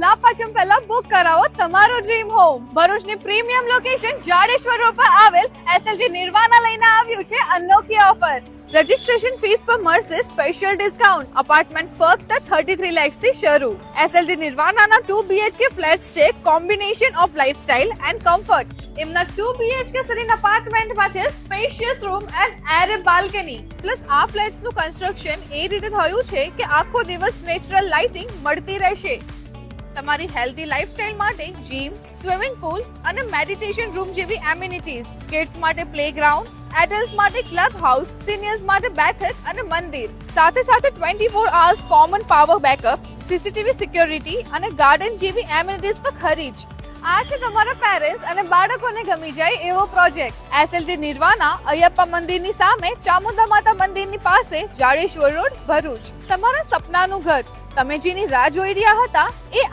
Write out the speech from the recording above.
લાપાચમ પહેલા બુક કરાવો તમારો ડ્રીમ હોમ. ભરૂચની પ્રીમિયમ લોકેશન જાડેશ્વર રોડ પર આવેલ એસએલજી નિર્વાણા લઈને આવ્યું છે અનોખી ઓફર. રજિસ્ટ્રેશન ફીસ પર મળશે સ્પેશિયલ ડિસ્કાઉન્ટ. અપાર્ટમેન્ટ ફક્ત 33 lakhs થી શરૂ. એસએલજી નિર્વાણાના 2 BHK ફ્લેટ્સ છે combination of lifestyle and comfort. એમના 2 BHK સરીન અપાર્ટમેન્ટમાં છે spacious room and air balcony. Plus આ ફ્લેટ્સ નું કન્સ્ટ્રક્શન એ રીતે થયું છે કે આખો દિવસ નેચરલ લાઇટિંગ મળતી રહેશે. તમારી હેલ્ધી લાઇફસ્ટાઇલ માટે જીમ, સ્વિમિંગ પૂલ અને મેડિટેશન રૂમ જેવી એમિનિટીઝ. કિડ્સ માટે પ્લેગ્રાઉન્ડ, એડલ્ટ્સ માટે ક્લબ હાઉસ, સિનિયર્સ માટે બેઠક અને મંદિર. સાથે સાથે 24 hours common power backup, CCTV security અને ગાર્ડન જેવી એમિનિટીઝ તો ખરી જ. આ છે તમારા પેરેન્ટ્સ અને બાળકોને ગમી જાય એવો પ્રોજેક્ટ. એસએલજી નિર્વાણા અયપ્પા મંદિરની સામે ચામુંડા માતા મંદિરની પાસે જાડેશ્વર રોડ, ભરૂચ. તમારા સપનાનું ઘર તમે જેની રાહ જોઈ રહ્યા હતા એ